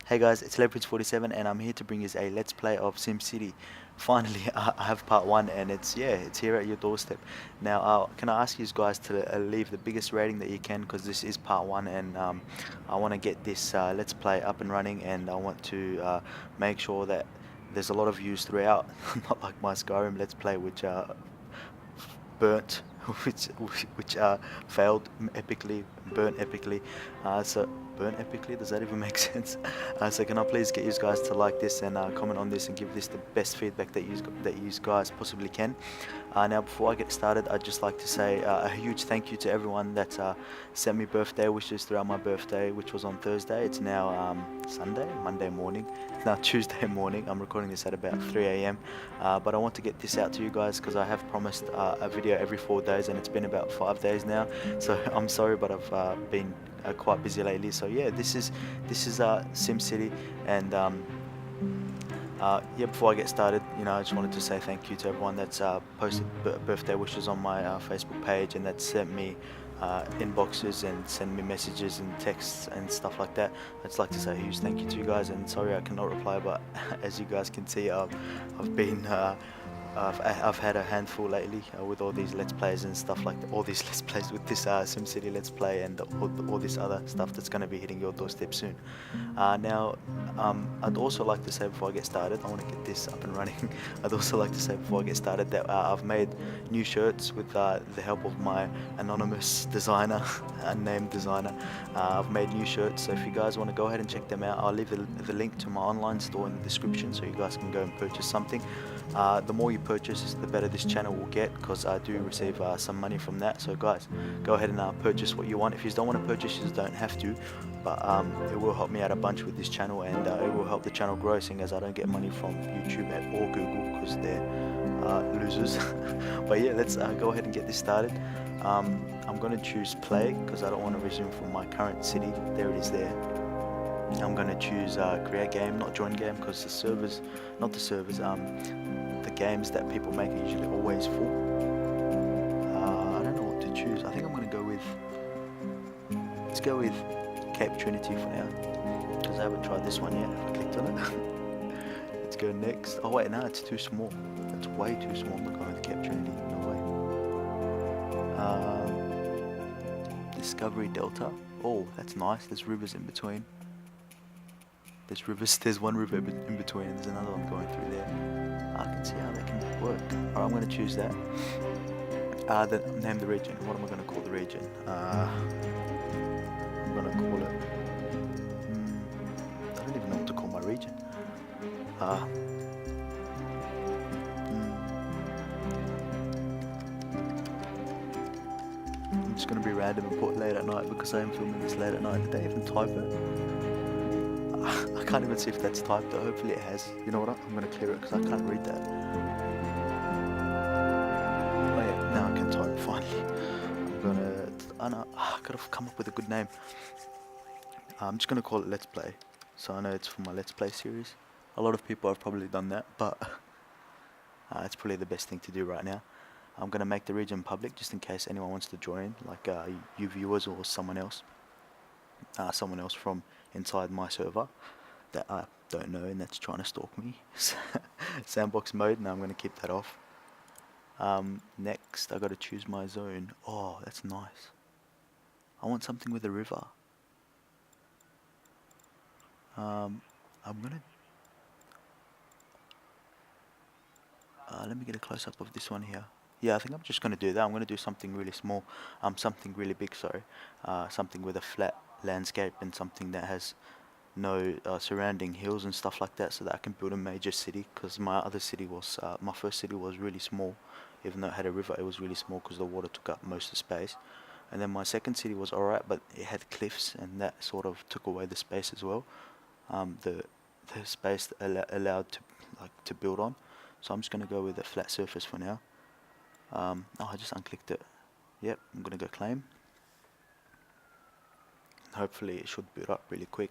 Hey guys, it's Leopardz47 and I'm here to bring you a let's play of SimCity. Finally, I have part 1 and it's here at your doorstep. Now, can I ask you guys to leave the biggest rating that you can, because this is part 1 and I want to get this let's play up and running, and I want to make sure that there's a lot of views throughout, not like my Skyrim let's play which burnt, which failed epically, burnt epically. So burnt epically. Does that even make sense? So can I please get you guys to like this and comment on this and give this the best feedback that you guys possibly can. Now, before I get started, I'd just like to say a huge thank you to everyone that sent me birthday wishes throughout my birthday, which was on Thursday. It's now Monday morning. It's now Tuesday morning. I'm recording this at about 3 a.m. But I want to get this out to you guys because I have promised a video every 4 days, and it's been about 5 days now. So I'm sorry, but I've been quite busy lately. So yeah, this is SimCity, and yeah, before I get started, I just wanted to say thank you to everyone that's posted birthday wishes on my Facebook page, and that sent me inboxes and send me messages and texts and stuff like that. I'd just like to say a huge thank you to you guys, and sorry I cannot reply, but as you guys can see, I've been I've had a handful lately with all these let's plays and stuff like that. All these let's plays with this SimCity let's play and all this other stuff that's going to be hitting your doorstep soon. Now, I'd also like to say before I get started, I want to get this up and running. I'd also like to say before I get started that I've made new shirts with the help of my anonymous designer, unnamed designer. I've made new shirts, so if you guys want to go ahead and check them out, I'll leave the link to my online store in the description so you guys can go and purchase something. The more you purchase, the better this channel will get, because I do receive some money from that. So guys, go ahead and purchase what you want. If you don't want to purchase, you don't have to, but it will help me out a bunch with this channel, and it will help the channel grow, seeing as I don't get money from YouTube or Google because they're losers. But yeah, let's go ahead and get this started. I'm going to choose play because I don't want to resume from my current city. There it is there. I'm going to choose create game, not join game, because the games that people make are usually always full. I don't know what to choose. I think I'm going to go with, let's go with Cape Trinity for now, because I haven't tried this one yet. I clicked on it. Let's go next. Oh wait, no, it's too small. That's way too small. I'm not going with Cape Trinity. No way. Discovery Delta. Oh, that's nice. There's rivers in between. There's one river in between, and there's another one going through there. I can see how that can work. Alright, I'm going to choose that. Name the region. What am I going to call the region? I'm going to call it... I don't even know what to call my region. I'm just going to be random and put late at night because I am filming this late at night. Did they even type it? I can't even see if that's typed though. Hopefully it has. You know what? I'm going to clear it because I can't read that. Oh yeah, now I can type finally. I'm going to... I know, I gotta come up with a good name. I'm just going to call it Let's Play. So I know it's for my Let's Play series. A lot of people have probably done that, but it's probably the best thing to do right now. I'm going to make the region public just in case anyone wants to join, like you viewers or someone else from inside my server that I don't know and that's trying to stalk me. Sandbox mode. Now I'm going to keep that off. Next I got to choose my zone. Oh, that's nice. I want something with a river. I'm gonna let me get a close-up of this one here. Yeah, I think I'm just going to do that. I'm going to do something really small, something really big, sorry. Something with a flat landscape and something that has no surrounding hills and stuff like that, so that I can build a major city, because my other city was, my first city was really small. Even though it had a river, it was really small because the water took up most of the space. And then my second city was alright, but it had cliffs and that sort of took away the space as well. The space allowed to build on. So I'm just going to go with a flat surface for now. Oh, I just unclicked it. Yep, I'm going to go claim. Hopefully it should boot up really quick.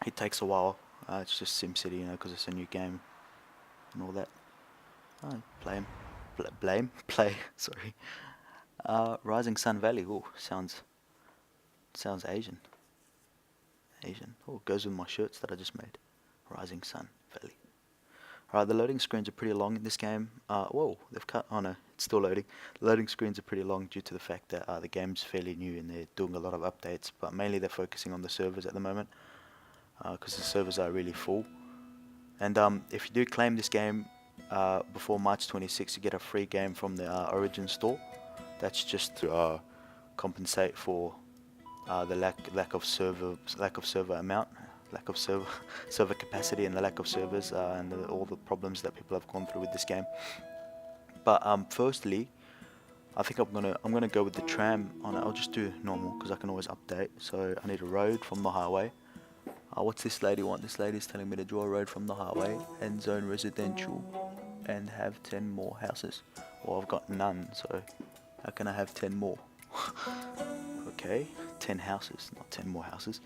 It takes a while. It's just SimCity, because it's a new game and all that. Play. Sorry. Rising Sun Valley. Ooh, sounds Asian. Asian. Oh, it goes with my shirts that I just made. Rising Sun Valley. Alright, the loading screens are pretty long in this game. Whoa, they've cut. Oh no, it's still loading. The loading screens are pretty long due to the fact that the game's fairly new and they're doing a lot of updates. But mainly they're focusing on the servers at the moment, because the servers are really full. And if you do claim this game before March 26, you get a free game from the Origin store. That's just to compensate for the lack of server server capacity, and the lack of servers, and all the problems that people have gone through with this game. But firstly, I think I'm gonna go with the tram on it. I'll just do normal because I can always update. So I need a road from the highway. What's this lady want? This lady's telling me to draw a road from the highway, end zone residential, and have 10 more houses. Well, I've got none, so how can I have 10 more? Okay, 10 houses, not 10 more houses.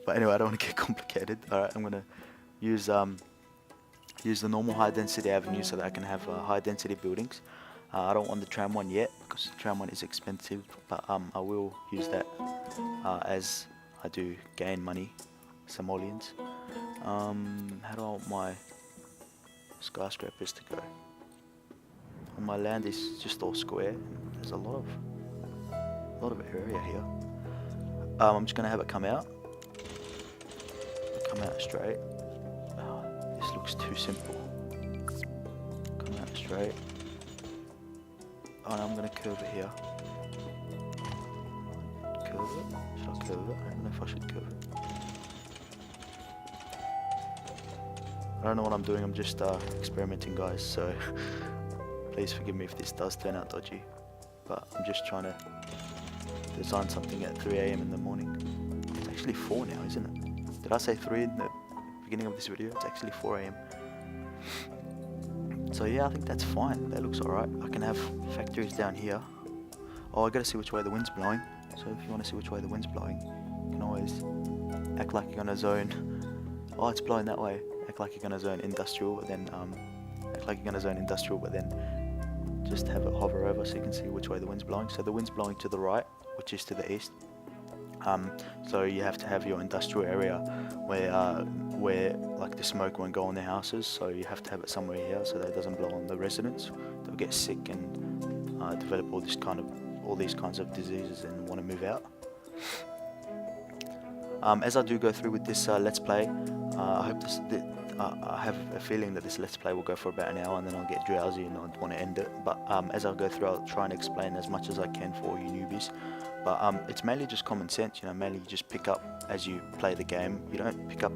But anyway, I don't want to get complicated. Alright, I'm going to use the normal high density avenue so that I can have high density buildings. I don't want the tram one yet because the tram one is expensive, but I will use that as I do gain money, simoleons. How do I want my skyscrapers to go? And my land is just all square, and there's a lot of area here. I'm just gonna have it come out straight. This looks too simple. Come out straight. Oh, no, I'm gonna curve it here. Curve it? Should I curve it? I don't know if I should curve it. I don't know what I'm doing, I'm just experimenting, guys, so please forgive me if this does turn out dodgy. But I'm just trying to design something at 3 AM in the morning. It's actually 4 now, isn't it? Did I say 3 in the beginning of this video? It's actually 4 AM. So yeah, I think that's fine. That looks alright. I can have factories down here. Oh, I gotta see which way the wind's blowing. So if you want to see which way the wind's blowing, you can always act like you're gonna zone. Oh, it's blowing that way. Act like you're gonna zone industrial, but then just have it hover over so you can see which way the wind's blowing. So the wind's blowing to the right, which is to the east. So you have to have your industrial area where like the smoke won't go on the houses. So you have to have it somewhere here so that it doesn't blow on the residents. They'll get sick and develop all these kinds of diseases and want to move out. As I do go through with this let's play, I have a feeling that this let's play will go for about an hour and then I'll get drowsy and I'd want to end it. But as I go through, I'll try and explain as much as I can for all you newbies. But it's mainly just common sense, you know. Mainly you just pick up as you play the game. You don't pick up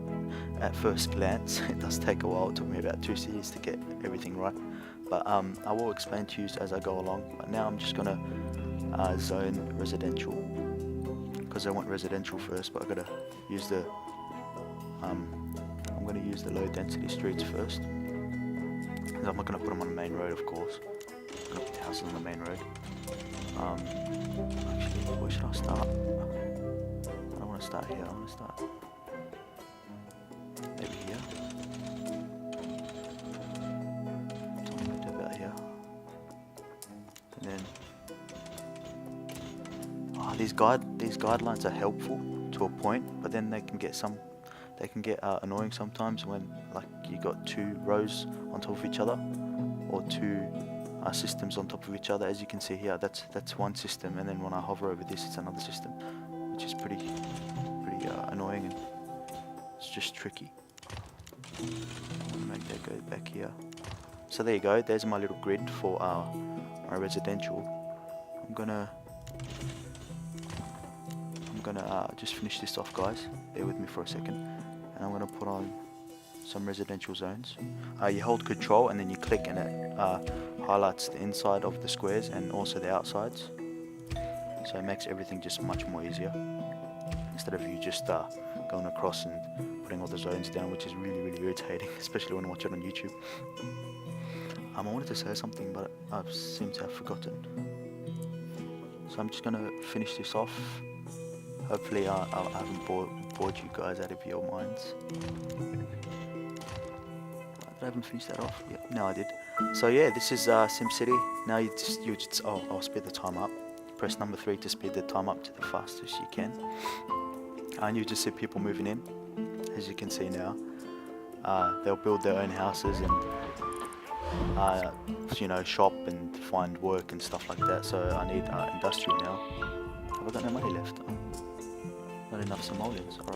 at first glance. It does take a while. It took me about 2 series to get everything right. But I will explain to you as I go along. But now I'm just gonna zone residential because I want residential first. But I gotta use the I'm gonna use the low density streets first. I'm not gonna put them on the main road, of course. I'm gonna put the houses on the main road. Actually, where should I start? I don't want to start here. I want to start maybe here. So I'm going to do about here. And then these guidelines are helpful to a point, but then they can get annoying sometimes when like you got 2 rows on top of each other or 2 systems on top of each other. As you can see here, that's one system, and then when I hover over this, it's another system, which is pretty annoying, and it's just tricky. I'll make that go back here. So there you go. There's my little grid for my residential. I'm gonna just finish this off, guys. Bear with me for a second, and I'm gonna put on some residential zones. You hold control and then you click, and it highlights the inside of the squares and also the outsides. So it makes everything just much more easier instead of you just going across and putting all the zones down, which is really, really irritating, especially when I watch it on YouTube. I wanted to say something, but I seem to have forgotten. So I'm just gonna finish this off. Hopefully I haven't bored you guys out of your minds. I haven't finished that off. Yep, no, I did. So yeah, this is SimCity. Now I'll speed the time up. Press number 3 to speed the time up to the fastest you can. And you just see people moving in, as you can see now. They'll build their own houses and shop and find work and stuff like that. So I need industrial now. Have I got no money left? Oh, not enough simoleons. All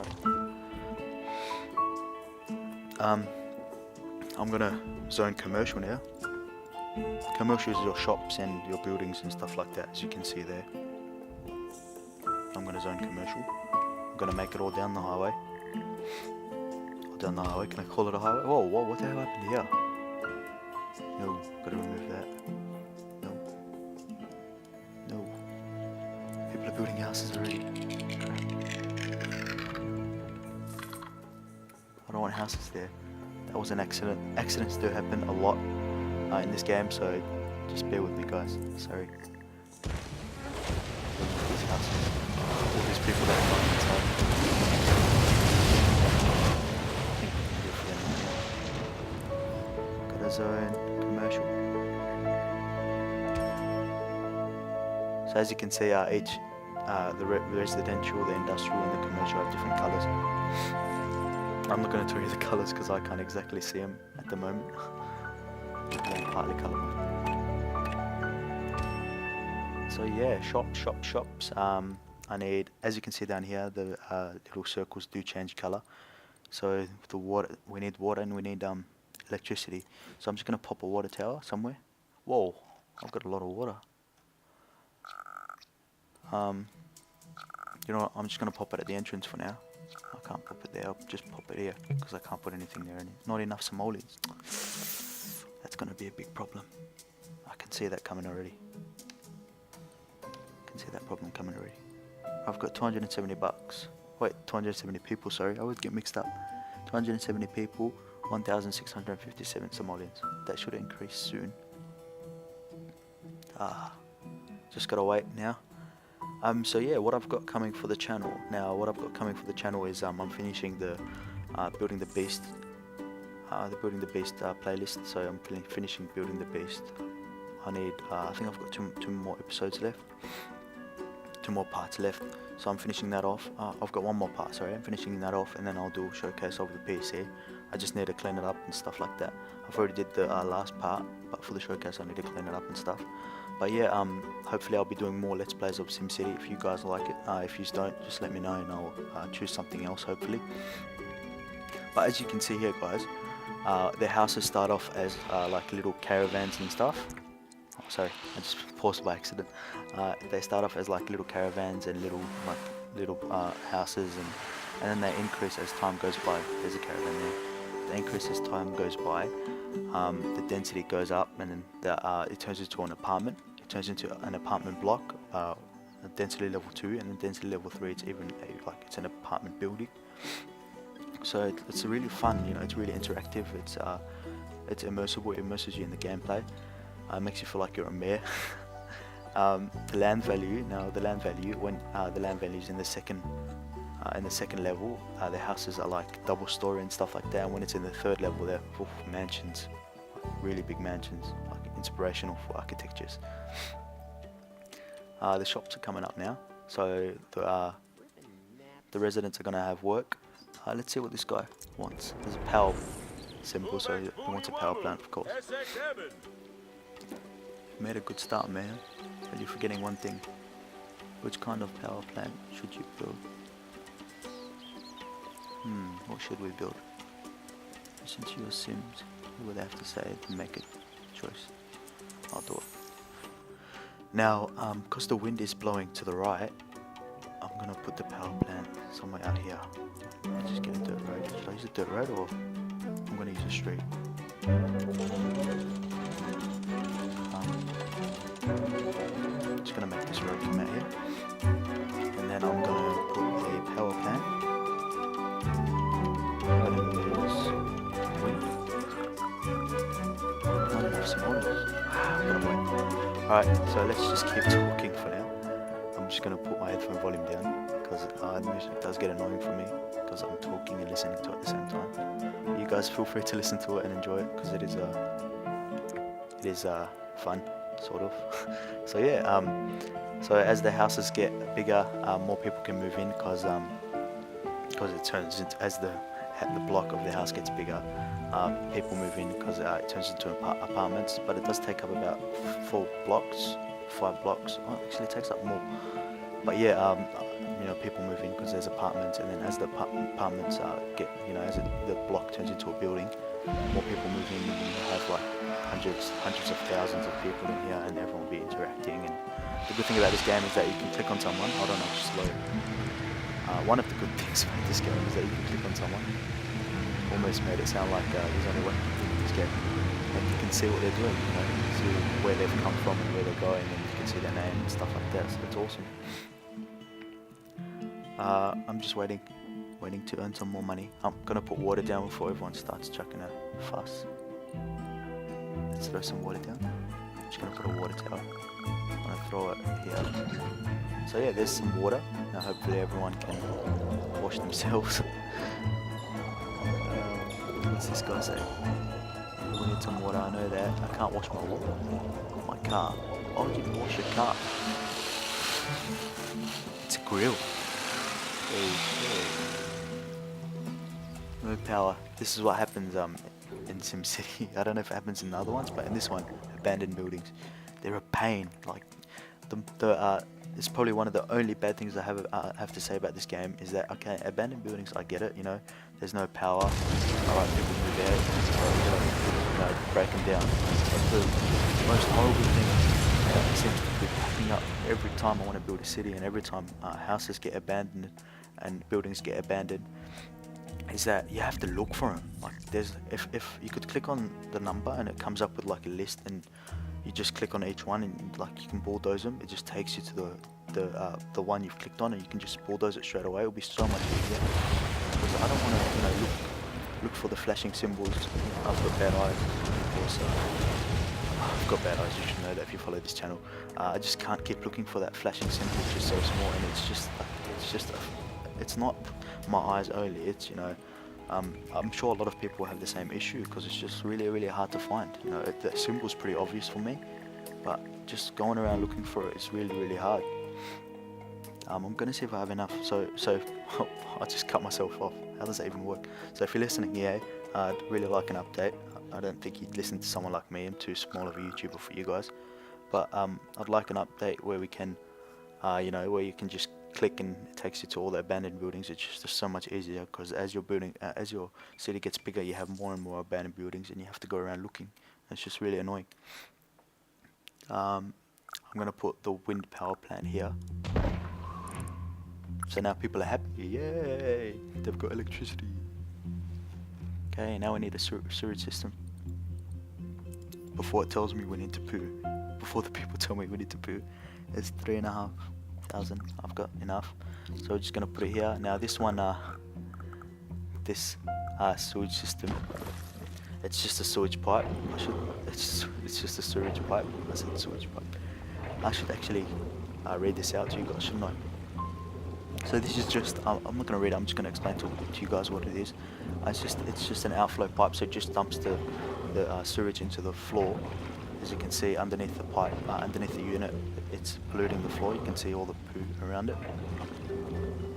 right. I'm gonna zone commercial now. Commercial is your shops and your buildings and stuff like that, as you can see there. I'm gonna zone commercial. I'm gonna make it all down the highway. Down the highway. Can I call it a highway? Whoa, what the hell happened here? No, gotta remove that. No. People are building houses already. Crap. I don't want houses there. That was an accident. Accidents do happen a lot in this game, so just bear with me, guys. Sorry. These houses. All these people that are going inside. Got a zone commercial. So as you can see, each the residential, the industrial, and the commercial have different colours. I'm not going to tell you the colours because I can't exactly see them at the moment. I'm partly colourblind. So yeah, shops. I need, as you can see down here, the little circles do change colour. So the water, we need water and we need electricity. So I'm just going to pop a water tower somewhere. Whoa, I've got a lot of water. You know what, I'm just going to pop it at the entrance for now. I can't pop it there, I'll just pop it here because I can't put anything there. Not enough simoleons. That's going to be a big problem. I can see that coming already. I can see that problem coming already. I've got 270 bucks. Wait, 270 people, sorry. I always get mixed up. 270 people, 1,657 simoleons. That should increase soon. Just gotta wait now. So yeah, what I've got coming for the channel now. What I've got coming for the channel is I'm finishing the building the beast, playlist. So I'm finishing building the beast. I need. I think I've got two more episodes left. 2 more parts left. So I'm finishing that off. I've got 1 more part. Sorry, I'm finishing that off, and then I'll do a showcase of the PC. I just need to clean it up and stuff like that. I've already did the last part, but for the showcase I need to clean it up and stuff. But yeah, hopefully I'll be doing more Let's Plays of SimCity if you guys like it. If you don't, just let me know and I'll choose something else hopefully. But as you can see here, guys, the houses start off as like little caravans and stuff. Oh, sorry, I just paused by accident. They start off as like little caravans and little houses, and then they increase as time goes by. There's a caravan there. They increase as time goes by. The density goes up, and then it turns into an apartment. It turns into an apartment block, density level 2, and then density level 3. It's even like it's an apartment building. So it's really fun. You know, it's really interactive. It's immersive. It immerses you in the gameplay. Makes you feel like you're a mayor. The land value when the land value is in the second level, the houses are like double story and stuff like that. And when it's in the 3rd level, they're full mansions, like really big mansions, like inspirational for architectures. The shops are coming up now, so the residents are gonna have work. Let's see what this guy wants. There's a power symbol, so he wants a power plant, of course. Made a good start, man, but you're forgetting one thing. Which kind of power plant should you build? What should we build? Listen to your Sims. What would they have to say to make a choice? I'll do it. Now, because the wind is blowing to the right, I'm gonna put the power plant somewhere out here. I'll just get a dirt road. Should I use a dirt road or I'm gonna use a street? Just gonna make this road come out here, and then I'm gonna put a power plant. I'm gonna use wind. Not enough simoleons. Gotta wait. Alright, so let's just keep talking for now. I'm just gonna put my headphone volume down because the music does get annoying for me because I'm talking and listening to it at the same time. You guys feel free to listen to it and enjoy it because it is fun. Sort of. So yeah, so as the houses get bigger, more people can move in because because it turns into, as the block of the house gets bigger, people move in because it turns into apartments. But it does take up about 4 blocks, 5 blocks. Oh, actually, it takes up more. But yeah, people move in because there's apartments, and then as the apartments get, as the block turns into a building, more people move in, and you have like hundreds of thousands of people in here, and everyone will be interacting. And the good thing about this game is that you can click on someone. Hold on, I'll just load. One of the good things about this game is that you can click on someone. Almost made it sound like there's only one thing in this game, and you can see what they're doing. You can see where they've come from and where they're going, and you can see their name and stuff like that. So it's awesome. I'm just waiting to earn some more money. I'm gonna put water down before everyone starts chucking a fuss. Let's throw some water down. I'm just gonna put a water tower. I'm gonna throw it here. So yeah, there's some water. Now hopefully everyone can wash themselves. What's this guy say? We need some water, I know that. I can't wash my car. Why would you wash your car? It's a grill. No power. This is what happens in SimCity. I don't know if it happens in the other ones, but in this one, abandoned buildings, they're a pain. Like it's probably one of the only bad things I have to say about this game is that, okay, abandoned buildings, I get it, there's no power, alright, people move out, so, break them down. But the most horrible thing that seems to be popping up every time I want to build a city, and every time houses get abandoned and buildings get abandoned, is that you have to look for them. Like if you could click on the number and it comes up with like a list, and you just click on each one and like you can bulldoze them. It just takes you to the one you've clicked on, and you can just bulldoze it straight away. It'll be so much easier. Because I don't want to look for the flashing symbols. I've got bad eyes. Also, I've got bad eyes. You should know that if you follow this channel. I just can't keep looking for that flashing symbol, which is so small, and it's not my eyes only. It's I'm sure a lot of people have the same issue because it's just really, really hard to find. The symbol's pretty obvious for me, but just going around looking for it is really, really hard. I'm gonna see if I have enough. So I just cut myself off. How does that even work? So if you're listening, I'd really like an update. I don't think you'd listen to someone like me. I'm too small of a YouTuber for you guys. But I'd like an update where we can, where you can just click and it takes you to all the abandoned buildings. It's just so much easier because as your city gets bigger, you have more and more abandoned buildings, and you have to go around looking. It's just really annoying. I'm gonna put the wind power plant here. So now people are happy. Yay! They've got electricity. Okay, now we need a sewage system. Before it tells me we need to poo. Before the people tell me we need to poo. It's 3,500. I've got enough. So we're just gonna put it here. Now this one, this sewage system, it's just a sewage pipe. It's just a sewage pipe. I said sewage pipe. I should actually read this out to you guys, shouldn't I? So this is just, I'm not going to read it, I'm just going to explain to you guys what it is. It's just an outflow pipe, so it just dumps the sewage into the floor. As you can see underneath the pipe, underneath the unit, it's polluting the floor. You can see all the poo around it.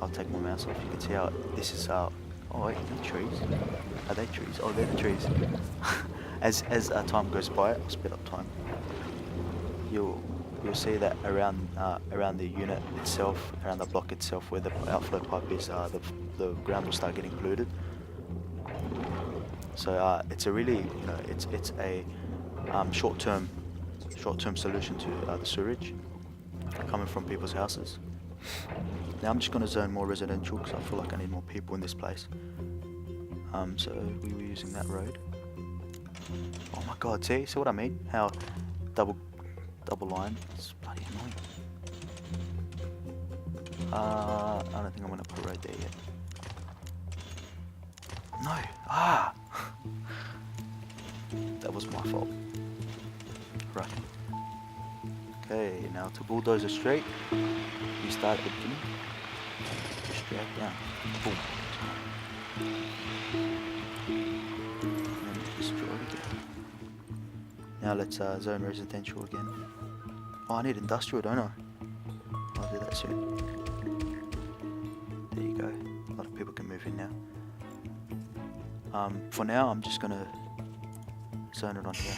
I'll take my mouse off. You can see how this is, oh wait, are they trees? Are they trees? Oh, they're the trees. As time goes by, I'll speed up time. You'll see that around the unit itself, around the block itself, where the outflow pipe is, the ground will start getting polluted. So it's a really, it's a short-term solution to the sewage coming from people's houses. Now I'm just going to zone more residential because I feel like I need more people in this place. So we were using that road. Oh my god, see what I mean? How double line. It's bloody annoying. I don't think I'm gonna put a road there yet. No! That was my fault. Right. Okay, now to bulldozer straight, you start at the beginning. Straight down. Boom. And then destroy it again. Now let's zone residential again. Oh, I need industrial, don't I? I'll do that soon. There you go. A lot of people can move in now. For now, I'm just gonna zone it on here.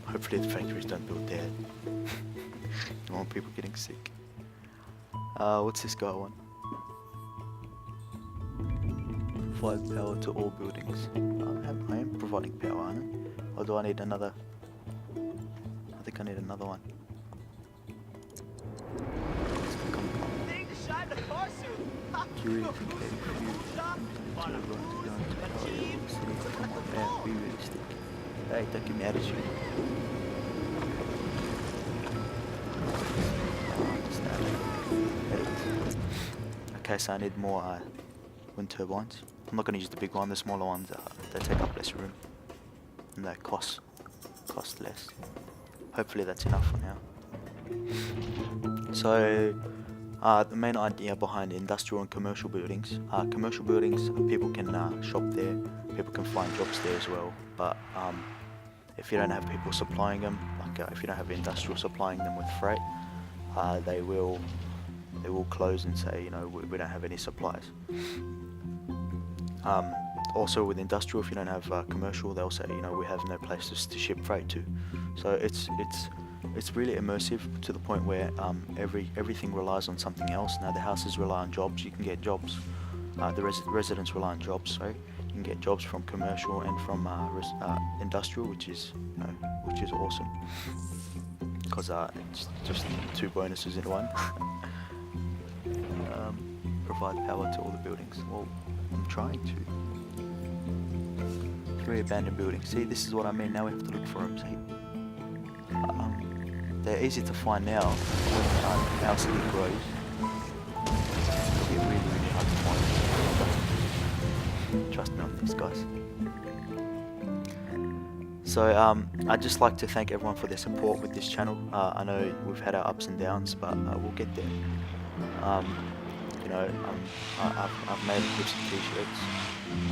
Hopefully the factories don't build there. Don't want people getting sick. What's this guy want? Provide power to all buildings. I am providing power, aren't I? Or do I need another? I think I need another one. Be realistic. Hey, don't give me attitude. Okay, so I need more wind turbines. I'm not going to use the big one. The smaller ones, they take up less room and they cost less. Hopefully that's enough for now. So the main idea behind industrial and commercial buildings, people can shop there, people can find jobs there as well, but if you don't have people supplying them, like if you don't have industrial supplying them with freight, they will close and say, you know, we don't have any supplies. Also with industrial, if you don't have commercial, they'll say, you know, we have no places to ship freight to. So it's really immersive to the point where everything relies on something else. Now the houses rely on jobs. You can get jobs. The residents rely on jobs. Sorry, you can get jobs from commercial and from industrial, which is awesome. Because it's just two bonuses in one. Provide power to all the buildings. Well, I'm trying to. 3 abandoned buildings. See, this is what I mean. Now we have to look for them. See. They're easy to find now. When our city grows, it'll be really, really hard to find. Trust me on this, guys. So I'd just like to thank everyone for their support with this channel. I know we've had our ups and downs, but we'll get there. You know, I've made clips and t-shirts.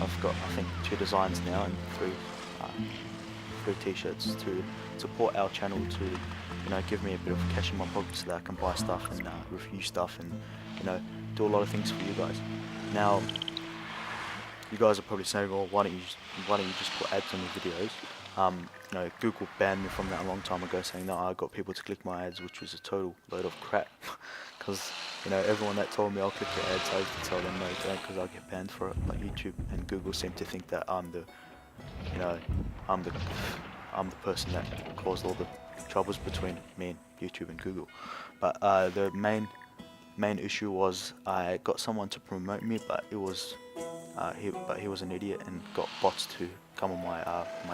I've got, I think, 2 designs now and 3 t-shirts to support our channel, to, you know, give me a bit of cash in my pocket so that I can buy stuff and review stuff and, you know, do a lot of things for you guys. Now, you guys are probably saying, well, why don't you just put ads on your videos? You know, Google banned me from that a long time ago, saying that I got people to click my ads, which was a total load of crap. Because, you know, everyone that told me I'll click your ads, I used to tell them no, don't, because I'll get banned for it. But YouTube and Google seem to think that I'm the person that caused all the troubles between me and YouTube and Google. But the main issue was I got someone to promote me, but it was he was an idiot and got bots to come on my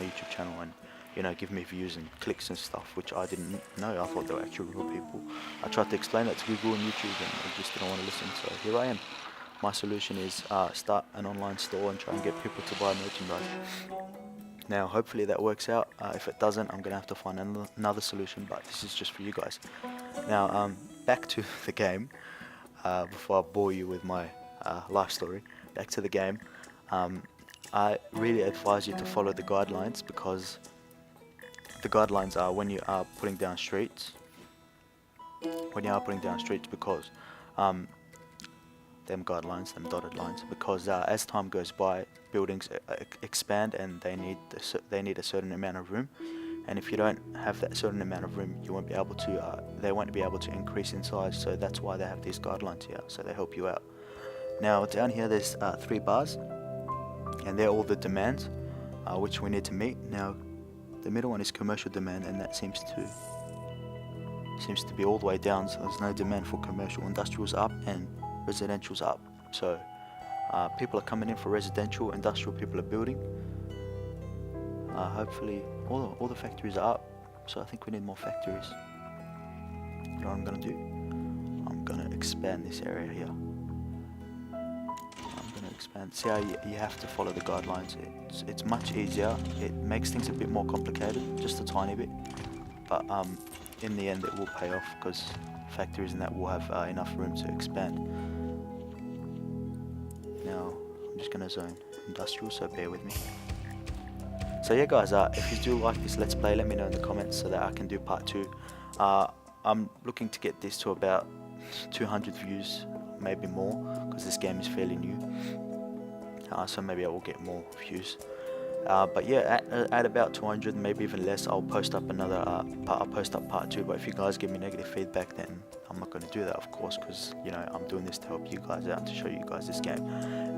YouTube channel and, you know, give me views and clicks and stuff, which I didn't know. I thought they were actual real people. I tried to explain that to Google and YouTube and they just didn't want to listen, so here I am. My solution is start an online store and try and get people to buy merchandise. Now hopefully that works out. If it doesn't, I'm going to have to find another solution, but this is just for you guys. Now back to the game, before I bore you with my life story. Back to the game. I really advise you to follow the guidelines, because the guidelines are when you are putting down streets. Because them guidelines, them dotted lines, because as time goes by, buildings expand and they need a certain amount of room, and if you don't have that certain amount of room, you won't be able to. They won't be able to increase in size. So that's why they have these guidelines here, so they help you out. Now down here, there's 3 bars, and they're all the demands which we need to meet. Now the middle one is commercial demand, and that seems to be all the way down, so there's no demand for commercial. Industrial's up and residential's up, so people are coming in for residential. Industrial people are building. Hopefully all the factories are up, so I think we need more factories. You know what I'm gonna do? I'm gonna expand this area here. See how you have to follow the guidelines. It's much easier. It makes things a bit more complicated, just a tiny bit, but in the end it will pay off, because factories and that will have enough room to expand. Now I'm just gonna zone industrial, so bear with me. So yeah guys, if you do like this Let's Play, let me know in the comments so that I can do part 2. I'm looking to get this to about 200 views, maybe more, because this game is fairly new. So maybe I will get more views. But yeah, at about 200, maybe even less, I'll post up another I'll post up part 2. But if you guys give me negative feedback, then I'm not going to do that, of course, because you know I'm doing this to help you guys out, to show you guys this game.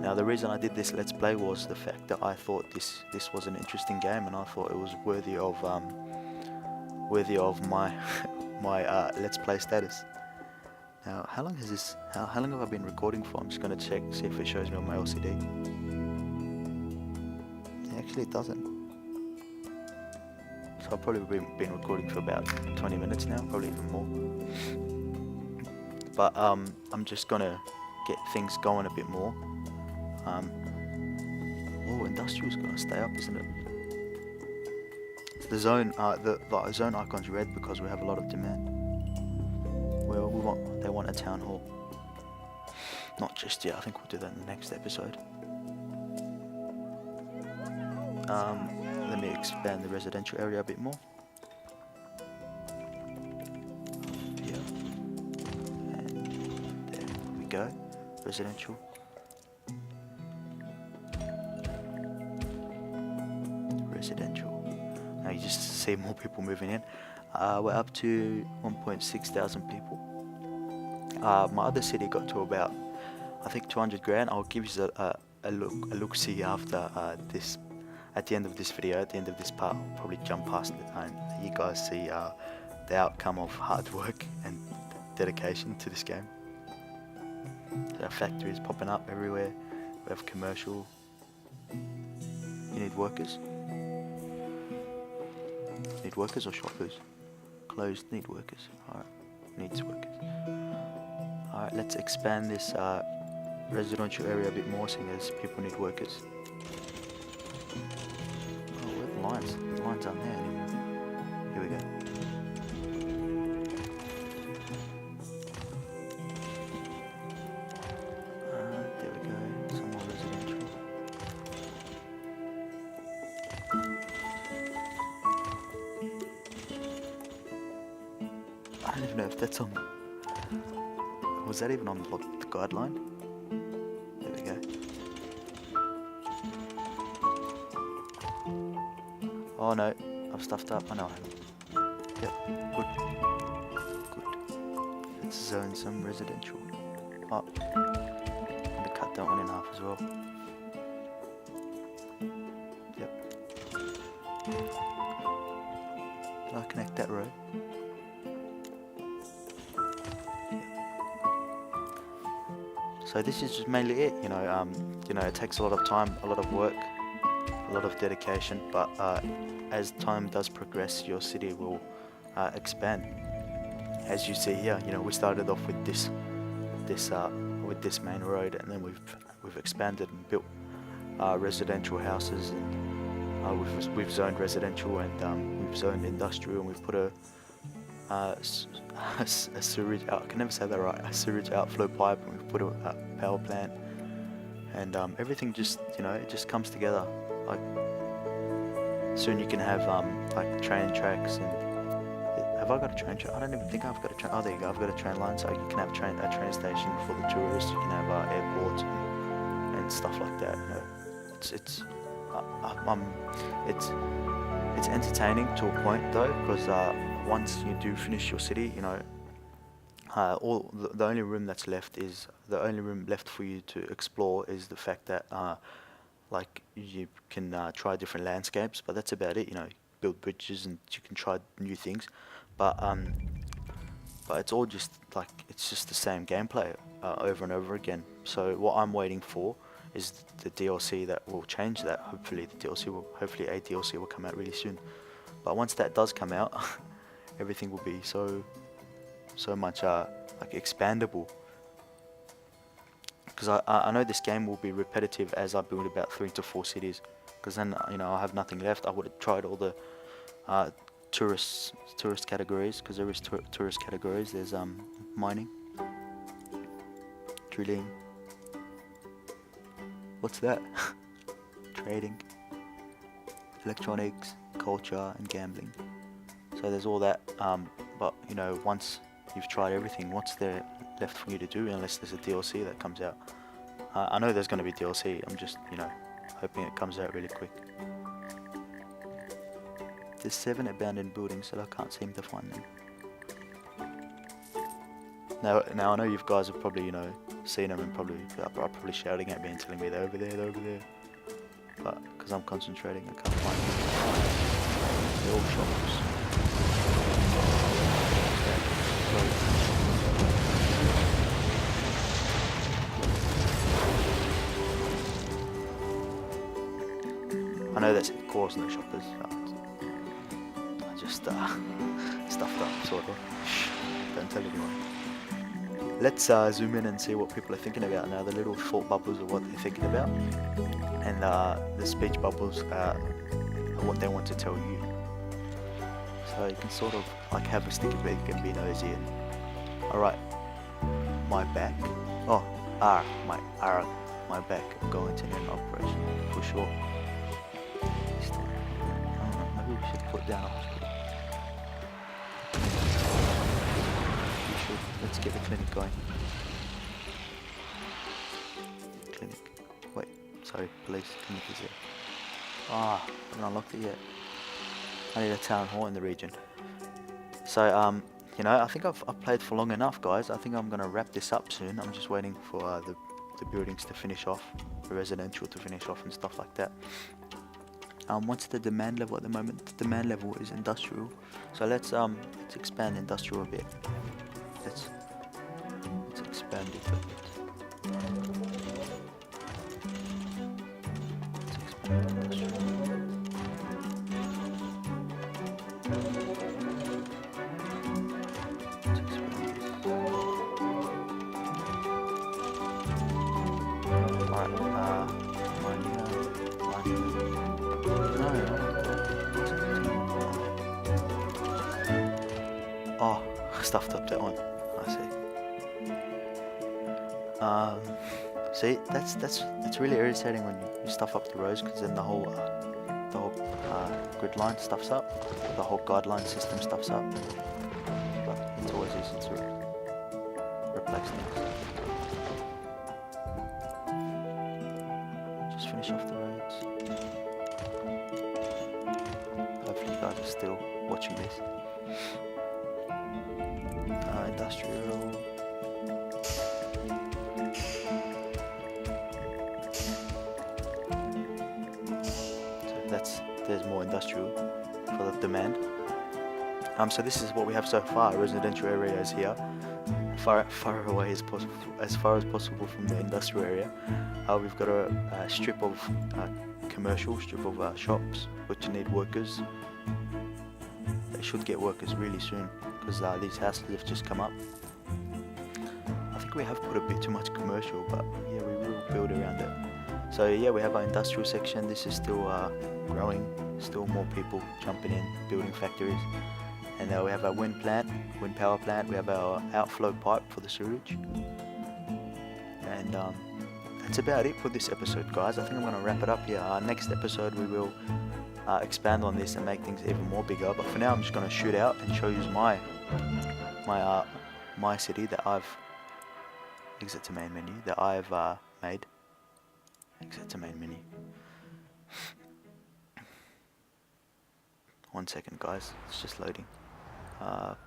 Now the reason I did this let's play was the fact that I thought this was an interesting game, and I thought it was worthy of my my let's play status. Now how long have I been recording for? I'm just going to check, see if it shows me on my LCD. Actually it doesn't. So I've probably been recording for about 20 minutes now, probably even more. But I'm just gonna get things going a bit more. Oh, industrial's gonna stay up, isn't it? The zone zone icon's red because we have a lot of demand. Well, they want a town hall. Not just yet, I think we'll do that in the next episode. Let me expand the residential area a bit more. Yeah. And there we go. Residential. Residential. Now you just see more people moving in. We're up to 1,600 people. My other city got to about, I think, 200 grand. I'll give you a look see after this. At the end of this video, at the end of this part, I'll probably jump past it and you guys see the outcome of hard work and dedication to this game. So our factories popping up everywhere. We have commercial. You need workers? Need workers or shoppers? Closed, need workers. Alright, needs workers. Alright, let's expand this residential area a bit more, seeing as people need workers. Lines. The lines aren't there anymore. Here we go. There we go. Some more residential. I don't even know if that's on. Was that even on the guideline? There we go. Oh no, I've stuffed up. I know I haven't. Yep, good. Good. Let's zone some residential. Oh, I'm gonna cut that one in half as well. Yep. Can I connect that road? Yep. So this is just mainly it. You know, it takes a lot of time, a lot of work, a lot of dedication, but as time does progress, your city will expand. As you see here, you know, we started off with this main road, and then we've expanded and built residential houses, and we've zoned residential, and we've zoned industrial, and we've put a sewage out. I can never say that right. A sewage outflow pipe, and we've put a power plant, and everything just, you know, it just comes together. Like soon you can have like train tracks, and have I got a train track? I don't even think I've got a train. Oh, there you go. I've got a train line, so you can have a train station for the tourists. You can have airports and stuff like that. You know, it's entertaining to a point though, because once you do finish your city, you know, the only room that's left is the only room left for you to explore is the fact that like you can try different landscapes, but that's about it. You know, build bridges and you can try new things, but it's all just like, it's just the same gameplay over and over again. So what I'm waiting for is the DLC that will change that. Hopefully a DLC will come out really soon. But once that does come out, everything will be so much like expandable. Because I know this game will be repetitive as I build about 3 to 4 cities. Because then, you know, I have nothing left. I would have tried all the tourist categories, because there is tourist categories. There's mining, drilling. What's that? Trading, electronics, culture, and gambling. So there's all that. But you know, once you've tried everything. What's there left for you to do unless there's a DLC that comes out? I know there's going to be DLC. I'm just, hoping it comes out really quick. There's 7 abandoned buildings that I can't seem to find them. Now I know you guys have probably, seen them and are probably shouting at me and telling me they're over there, But because I'm concentrating, I can't find them. They're all shops. I know that's of course no shoppers. I just stuffed up, sort of. Shh, don't tell anyone. Let's zoom in and see what people are thinking about now. The little thought bubbles of what they're thinking about, and the speech bubbles are what they want to tell you. So you can sort of like have a sticky beak and be nosy. And alright, my back. Oh, my back. Going to an operation for sure. I don't know, maybe we should put down a hospital. Let's get the clinic going. Clinic. Wait, sorry, police. Clinic is there. I haven't unlocked it yet. I need a town hall in the region. So, I think I've played for long enough, guys. I think I'm gonna wrap this up soon. I'm just waiting for the buildings to finish off, the residential to finish off and stuff like that. What's the demand level at the moment? The demand level is industrial. So let's expand industrial a bit. Let's expand it a bit. Let's expand industrial. Oh, stuffed up that one. I see. See, that's really irritating when you stuff up the roads, because then the whole grid line stuffs up, the whole guideline system stuffs up. But it's always easy to replace things. Just finish off the roads. Hopefully you guys are still watching this. Industrial. So there's more industrial for the demand. So this is what we have so far. Residential areas here, far away as possible, as far as possible from the industrial area. We've got a strip of commercial, strip of shops which need workers. They should get workers really soon, because these houses have just come up. I think we have put a bit too much commercial, but yeah, we will build around it. So yeah, we have our industrial section. This is still growing, still more people jumping in, building factories. And we have our wind power plant. We have our outflow pipe for the sewage. And that's about it for this episode, guys. I think I'm going to wrap it up here. Next episode we will expand on this and make things even more bigger. But for now, I'm just going to shoot out and show you my city that I've exit to main menu that I've made. Exit to main menu. 1 second, guys. It's just loading.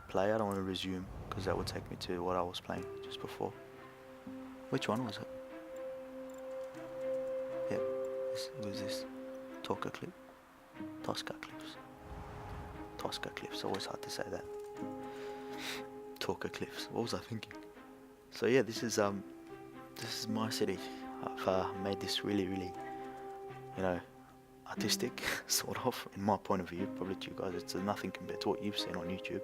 Play. I don't want to resume because that would take me to what I was playing just before. Which one was it? Yep, it was this Tosca Cliffs. Always hard to say that. Tosca Cliffs. What was I thinking? So yeah, this is my city. I've made this really, artistic, sort of, in my point of view. Probably to you guys, it's nothing compared to what you've seen on YouTube.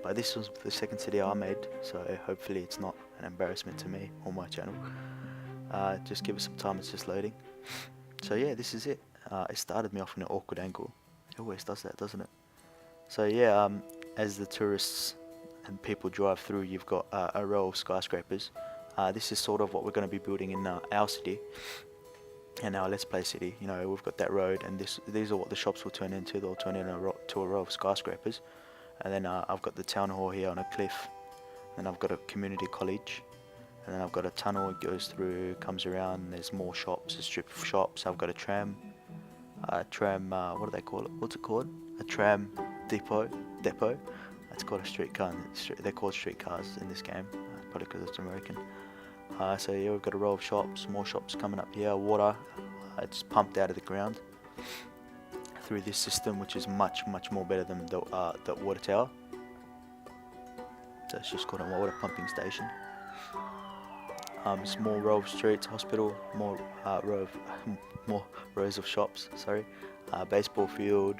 But this was the second city I made, so hopefully it's not an embarrassment to me or my channel. Just give it some time, it's just loading. So yeah, this is it. It started me off in an awkward angle. It always does that, doesn't it? So yeah, as the tourists and people drive through, you've got a row of skyscrapers. This is sort of what we're going to be building in our city. And our Let's Play city, we've got that road, and these are what the shops will turn into. They'll turn into a row of skyscrapers. And then I've got the town hall here on a cliff. Then I've got a community college, and then I've got a tunnel. It goes through, comes around. And there's more shops, a strip of shops. I've got a tram. What do they call it? What's it called? A tram depot. It's called a streetcar. They're called streetcars in this game, probably because it's American. So yeah, we've got a row of shops, more shops coming up here. Water, it's pumped out of the ground through this system, which is much more better than the water tower. So it's just called a water pumping station. Small row of streets, hospital, more rows of shops. Sorry, baseball field,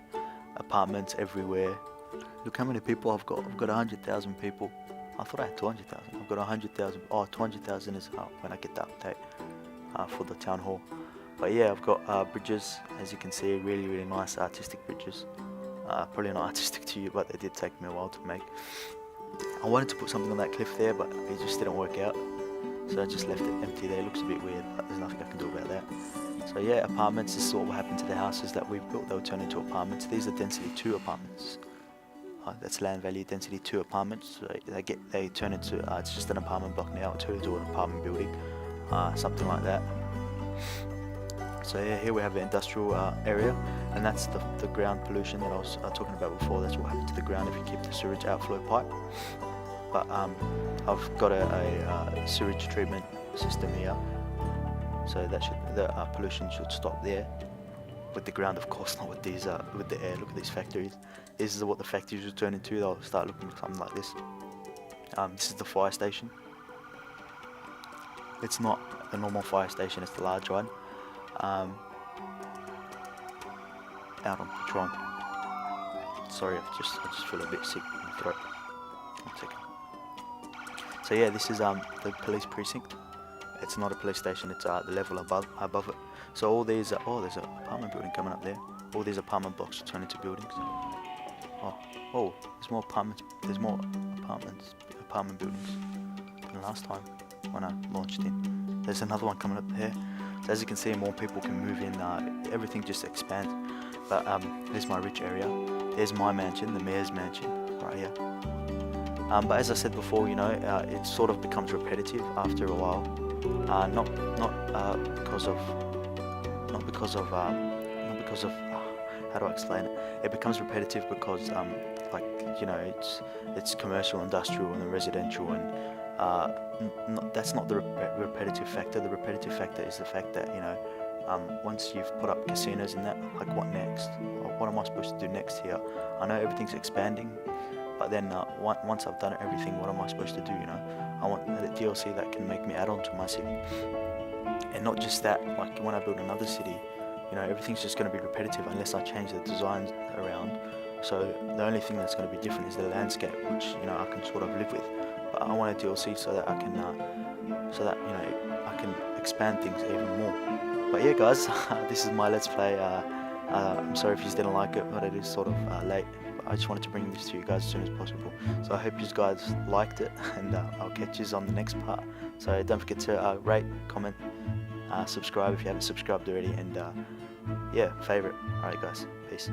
apartments everywhere. Look how many people I've got. I've got 100,000 people. I thought I had 200,000. I've got 100,000. Oh, 200,000 is when I get the update for the town hall. But yeah, I've got bridges, as you can see, really nice artistic bridges. Probably not artistic to you, but they did take me a while to make. I wanted to put something on that cliff there, but it just didn't work out. So I just left it empty there. It looks a bit weird, but there's nothing I can do about that. So yeah, apartments, this is what will happen to the houses that we've built. They'll turn into apartments. These are density 2 apartments. That's land value density 2 apartments. So they turn into, it's just an apartment block now, it turns into an apartment building, something like that. So yeah, here we have the industrial area, and that's the ground pollution that I was talking about before. That's what happens to the ground if you keep the sewage outflow pipe. But I've got a sewage treatment system here, so that the pollution should stop there. With the ground, of course, not with these with the air. Look at these factories. This is what the factories will turn into. They'll start looking something like this. This is the fire station. It's not the normal fire station, it's the large one. Out on Patron. Sorry, I just feel a bit sick in my throat. 1 second. So yeah, this is the police precinct. It's not a police station, it's the level above it. So all these, there's an apartment building coming up there. All these apartment blocks will turn into buildings. Oh, there's more apartments. There's more apartment buildings than last time when I launched in. There's another one coming up there. So as you can see, more people can move in. Everything just expands. But here's my rich area. Here's my mansion, the mayor's mansion, right here. But as I said before, you know, it sort of becomes repetitive after a while. Not because of how do I explain it? It becomes repetitive because like, you know, it's commercial, industrial, and then residential, and that's not the repetitive factor. The repetitive factor is the fact that, you know, once you've put up casinos and that, like, what next? What am I supposed to do next here? I know everything's expanding, but then once I've done everything, what am I supposed to do? You know, I want the DLC that can make me add on to my city, and not just that. Like when I build another city, you know, everything's just going to be repetitive unless I change the designs around. So the only thing that's going to be different is the landscape, which, you know, I can sort of live with. But I want a DLC so that I can, you know, I can expand things even more. But yeah, guys, this is my Let's Play. I'm sorry if you didn't like it, but it is sort of late. But I just wanted to bring this to you guys as soon as possible. So I hope you guys liked it, and I'll catch you on the next part. So don't forget to rate, comment, subscribe if you haven't subscribed already, and yeah, favorite. Alright guys, peace.